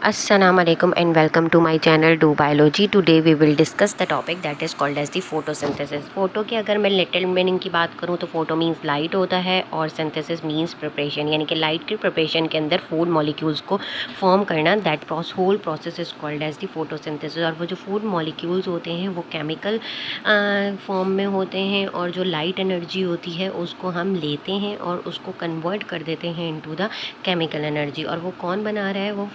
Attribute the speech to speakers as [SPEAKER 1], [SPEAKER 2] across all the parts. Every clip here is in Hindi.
[SPEAKER 1] Assalamu alaikum and welcome to my channel Do Biology. Today we will discuss the topic that is called as the photosynthesis. Photo की अगर मैं लिटिल मीनिंग की बात करूँ तो फोटो मीन्स लाइट होता है और सिंथेसिस मीन्स प्रिपरेशन, यानी कि लाइट की प्रिपरेशन के अंदर फूड मॉलिक्यूल्स को फॉर्म करना, that whole process is called as the photosynthesis. और वो जो फूड मॉलिक्यूल्स होते हैं वो केमिकल फॉर्म में होते हैं और जो लाइट एनर्जी होती है उसको हम लेते हैं और उसको कन्वर्ट कर देते हैं इनटू द केमिकल एनर्जी। और वो कौन बना रहा है? वो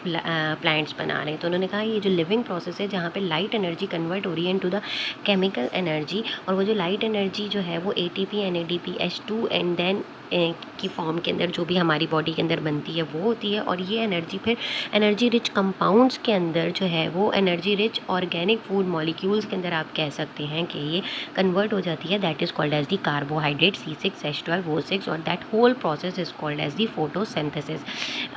[SPEAKER 1] प्लांट्स बना रहे हैं। तो उन्होंने कहा ये जो लिविंग प्रोसेस है जहाँ पे लाइट एनर्जी कन्वर्ट हो रही है इनटू द केमिकल एनर्जी, और वो जो लाइट एनर्जी जो है वो ATP NADP H2 and then की फॉर्म के अंदर जो भी हमारी बॉडी के अंदर बनती है वो होती है। और ये एनर्जी फिर एनर्जी रिच कंपाउंड्स के अंदर जो है वो energy rich organic food molecules के अंदर आप कह सकते हैं कि ये कन्वर्ट हो जाती है। That is called as the carbohydrate C6H12O6 और that whole process is called as the photosynthesis.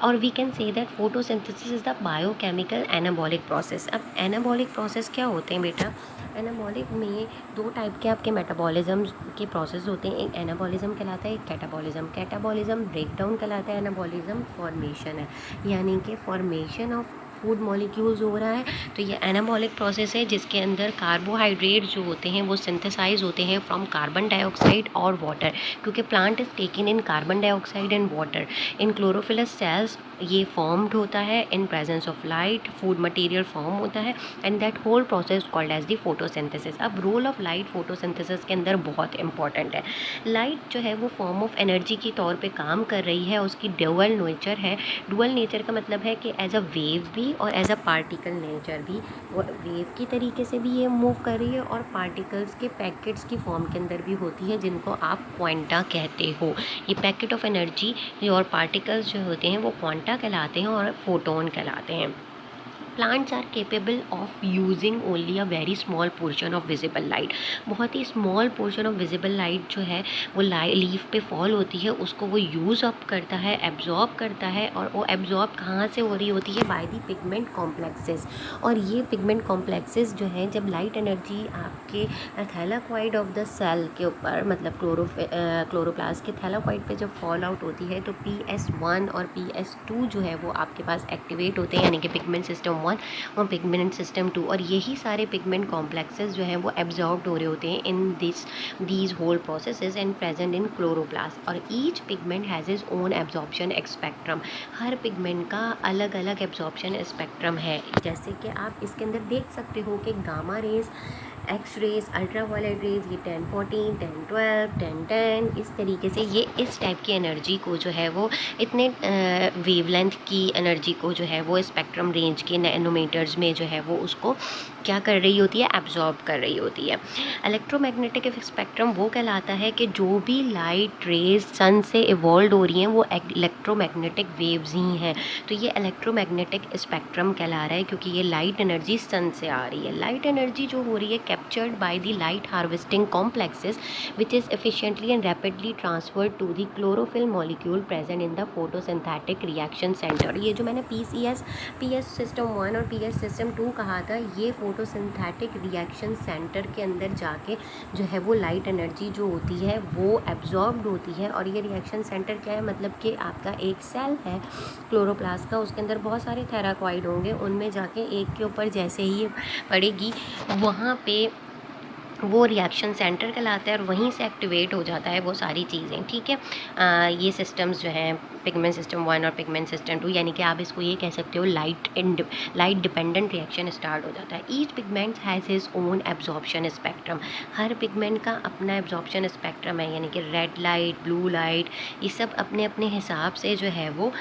[SPEAKER 1] और we can say that photosynthesis is the biochemical anabolic process. अब एनाबॉलिक प्रोसेस क्या होते हैं बेटा? एनाबॉलिक में दो टाइप के आपके मेटाबॉलिज्म के प्रोसेस होते हैं। एक एनाबॉलिज्म कहलाता है, एक कैटाबॉलिज्म। कैटाबॉलिज्म ब्रेकडाउन कहलाता है, एनाबॉलिज्म फॉर्मेशन है, यानी कि फॉर्मेशन ऑफ फूड मॉलिक्यूल्स हो रहा है। तो ये एनाबॉलिक प्रोसेस है जिसके अंदर कार्बोहाइड्रेट जो होते हैं वो सिंथेसाइज होते हैं फ्रॉम कार्बन डाइऑक्साइड और वाटर, क्योंकि plant is taken in carbon dioxide and water. In chlorophyllous cells ये फॉर्म्ड होता है in presence of light, food material form होता है and that whole process called as the photosynthesis. अब रोल ऑफ लाइट फोटोसिंथेसिस के अंदर बहुत इंपॉर्टेंट है। लाइट जो है वो फॉर्म ऑफ एनर्जी के तौर पे काम कर रही है, उसकी ड्यूअल नेचर है। ड्यूअल नेचर का मतलब है कि एज अ वेव भी और एज अ पार्टिकल नेचर भी। वो वेव की तरीके से भी ये मूव कर रही है और पार्टिकल्स के पैकेट्स की फॉर्म के अंदर भी होती है, जिनको आप क्वांटा कहते हो। ये पैकेट ऑफ एनर्जी और पार्टिकल्स जो होते हैं वो क्वांटा कहलाते हैं और फोटोन कहलाते हैं। Plants are capable of using only a very small portion of visible light. बहुत ही small portion of visible light जो है वो लीफ पे फॉल होती है, उसको वो यूज़ अप करता है, एब्जॉर्ब करता है। और वो एब्जॉर्ब कहाँ से हो रही होती है? By the pigment complexes. और ये पिगमेंट कॉम्प्लेक्सेस जो हैं जब लाइट एनर्जी आपके थैलाकॉइड ऑफ द सेल के ऊपर, मतलब क्लोरोप्लास्ट के थैलाकॉइड पे जब फॉल आउट होती है तो PS1 और PS2 जो है वो आपके पास एक्टिवेट होते हैं, यानी कि पिगमेंट सिस्टम 1 और पिगमेंट सिस्टम 2। और यही सारे पिगमेंट कॉम्प्लेक्सेस जो हैं वो एब्जॉर्ब्ड हो रहे होते हैं in these whole processes and present in chloroplast. और each pigment has is own absorption spectrum. हर पिगमेंट का अलग अलग एब्जॉर्प्शन स्पेक्ट्रम है। जैसे कि आप इसके अंदर देख सकते हो कि gamma rays, X rays, ultraviolet rays, ये 1014, 1012, 1010, इस तरीके से ये इस टाइप की एनर्जी को जो है वो इतने वेवलेंथ की एनर्जी को जो है वो स्पेक्ट्रम रेंज के नैनोमीटर्स में जो है वो उसको क्या कर रही होती है? एब्जॉर्ब कर रही होती है। इलेक्ट्रोमैग्नेटिक स्पेक्ट्रम वो कहलाता है कि जो भी लाइट रेज सन से इवॉल्व हो रही हैं वो इलेक्ट्रोमैग्नेटिक वेव्स ही हैं। तो ये इलेक्ट्रोमैग्नेटिक स्पेक्ट्रम कहला रहा है क्योंकि ये लाइट एनर्जी सन से आ रही है। लाइट एनर्जी जो हो रही है captured by the light harvesting complexes which is efficiently and rapidly transferred to the chlorophyll molecule present in the photosynthetic reaction center। ये जो मैंने PS सिस्टम 1 और PS सिस्टम 2 कहा था, ये फोटोसिंथेटिक रिएक्शन सेंटर के अंदर जाके जो है वो लाइट एनर्जी जो होती है वो एब्जॉर्ब्ड होती है। और ये रिएक्शन सेंटर क्या है? मतलब कि आपका एक सेल है क्लोरोप्लास्ट का, उसके अंदर बहुत सारे थैलाकॉइड होंगे, उनमें जाके एक के ऊपर जैसे ही पड़ेगी वहाँ पे वो रिएक्शन सेंटर कहलाता है और वहीं से एक्टिवेट हो जाता है वो सारी चीज़ें। ठीक है, ये सिस्टम्स जो हैं पिगमेंट सिस्टम 1 और पिगमेंट सिस्टम 2, यानी कि आप इसको ये कह सकते हो लाइट डिपेंडेंट रिएक्शन स्टार्ट हो जाता है। Each pigment has his own absorption spectrum. हर पिगमेंट का अपना एब्जॉर्प्शन स्पेक्ट्रम है, यानी कि रेड लाइट, ब्लू लाइट, ये सब अपने अपने हिसाब से जो है वो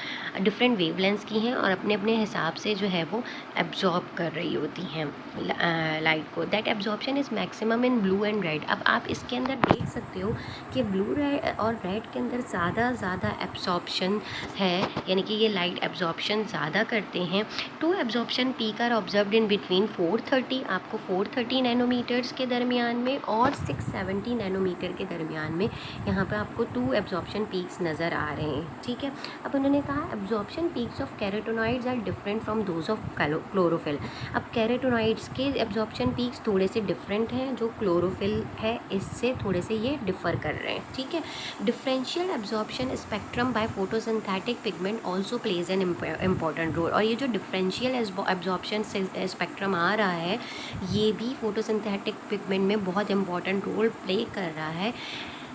[SPEAKER 1] डिफरेंट वेवलेंथ्स की हैं और अपने अपने हिसाब से जो है वो एब्जॉर्ब कर रही होती हैं लाइट को। That absorption is maximum in blue and red. अब आप इसके अंदर देख सकते हो कि ब्लू और रेड के अंदर ज़्यादा एब्जॉर्प्शन है, यानी कि ये लाइट एब्जॉर्प्शन ज़्यादा करते हैं। Two absorption peak are observed in between 430, आपको 430 नैनोमीटर्स के दरमियान में और 670 नैनोमीटर के दरमियान में यहाँ पे आपको 2 एब्जॉर्प्शन पीक्स नज़र आ रहे हैं। ठीक है, अब उन्होंने कहा absorption peaks of carotenoids are different from those of chlorophyll. अब कैरोटीनॉइड्स के एब्जॉर्प्शन पीक्स थोड़े से डिफरेंट हैं जो क्लोरोफिल है इससे थोड़े से ये डिफ़र कर रहे हैं, ठीक है। Differential absorption spectrum by photosynthetic pigment also plays an important role. और ये जो डिफरेंशियल एब्जॉर्प्शन स्पेक्ट्रम आ रहा है ये भी फोटोसिंथेटिक पिगमेंट में बहुत इंपॉर्टेंट रोल प्ले कर रहा है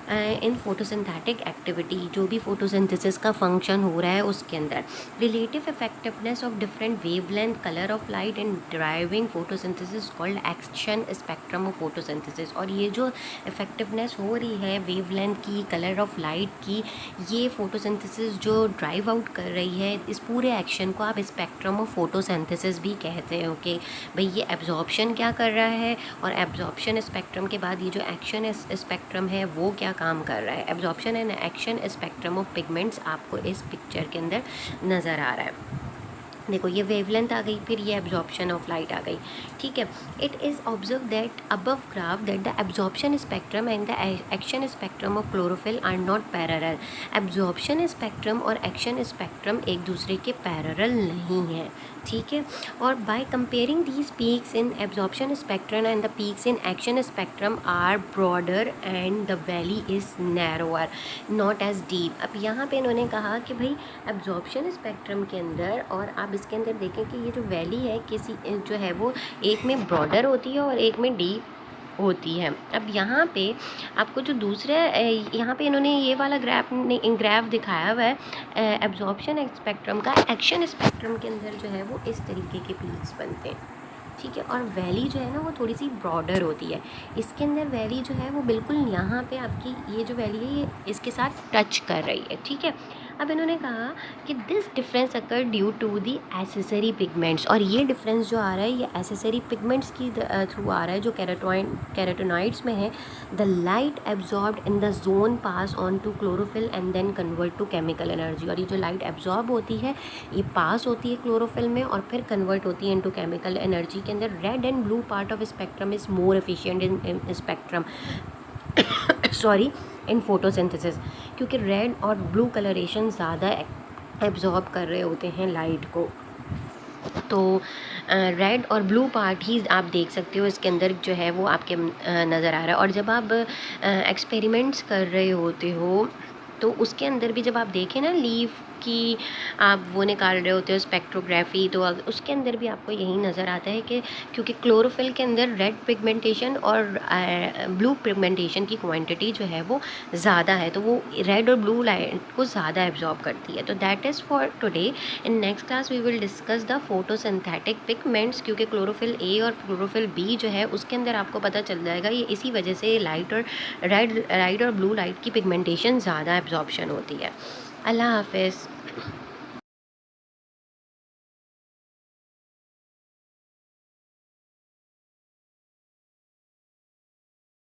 [SPEAKER 1] इन फोटोसिंथेटिक एक्टिविटी, जो भी फोटोसिंथेसिस का फंक्शन हो रहा है उसके अंदर। Relative effectiveness of different wavelength colour of light in driving photosynthesis called action spectrum of photosynthesis. और ये जो इफेक्टिवनेस हो रही है वेवलेंथ की, कलर ऑफ लाइट की, ये फोटोसिंथेसिस जो ड्राइव आउट कर रही है इस पूरे एक्शन को आप स्पेक्ट्रम ऑफ फोटोसिंथेसिस भी कहते हो कि भाई ये एब्जॉर्प्शन क्या कर रहा है, और एब्जॉर्प्शन स्पेक्ट्रम के बाद ये जो एक्शन स्पेक्ट्रम है वो क्या काम कर रहा है। Absorption and action spectrum of pigments आपको इस पिक्चर के अंदर नज़र आ रहा है। देखो ये वेवलेंथ आ गई, फिर ये एब्जॉर्प्शन ऑफ लाइट आ गई, ठीक है। It is observe that above graph that the absorption spectrum and the action spectrum of chlorophyll are not parallel. Absorption spectrum और एक्शन स्पेक्ट्रम एक दूसरे के पैरेलल नहीं है, ठीक है। और by comparing these peaks in absorption spectrum and the peaks in action spectrum are broader and the valley is narrower not as deep. अब यहाँ पे इन्होंने कहा कि भाई एब्जॉर्प्शन स्पेक्ट्रम के अंदर, और आप इसके अंदर देखें कि ये जो वैली है किसी जो है वो एक में ब्रॉडर होती है और एक में डीप होती है। अब यहाँ पे आपको जो दूसरे यहाँ पे इन्होंने ये वाला ग्राफ दिखाया हुआ है एब्जॉर्प्शन स्पेक्ट्रम का। एक्शन स्पेक्ट्रम के अंदर जो है वो इस तरीके के पीक्स बनते हैं, ठीक है। और वैली जो है ना वो थोड़ी सी ब्रॉडर होती है। इसके अंदर वैली जो है वो बिल्कुल यहाँ पे आपकी ये जो वैली है ये इसके साथ टच कर रही है, ठीक है। अब इन्होंने कहा कि this difference occur due to the accessory pigments. और ये डिफरेंस जो आ रहा है ये एसेसरी पिगमेंट्स की थ्रू आ रहा है जो कैरोटीनॉइड्स में है। The light absorbed in the zone pass on to chlorophyll and then convert to chemical energy. और ये जो लाइट एब्जॉर्ब होती है ये पास होती है क्लोरोफिल में और फिर कन्वर्ट होती है इनटू केमिकल एनर्जी के अंदर। Red and blue part of spectrum is more efficient in spectrum sorry in photosynthesis, क्योंकि रेड और ब्लू कलरेशन ज़्यादा एब्जॉर्ब कर रहे होते हैं लाइट को। तो रेड और ब्लू पार्ट ही आप देख सकते हो इसके अंदर जो है वो आपके नज़र आ रहा है। और जब आप एक्सपेरिमेंट्स कर रहे होते हो तो उसके अंदर भी जब आप देखें ना लीफ की आप वो निकाल रहे होते हो स्पेक्ट्रोग्राफी, तो उसके अंदर भी आपको यही नज़र आता है कि क्योंकि क्लोरोफिल के अंदर रेड पिगमेंटेशन और ब्लू पिगमेंटेशन की क्वांटिटी जो है वो ज़्यादा है, तो वो रेड और ब्लू लाइट को ज़्यादा एब्जॉर्ब करती है। तो that is for today. In next class we will discuss the photosynthetic pigments, क्योंकि क्लोरोफिल ए और क्लोरोफिल बी जो है उसके अंदर आपको पता चल जाएगा ये इसी वजह से लाइट और रेड और ब्लू लाइट की पिगमेंटेशन ज़्यादा एब्जॉर्प्शन होती है। अल्लाह हाफ़िज़।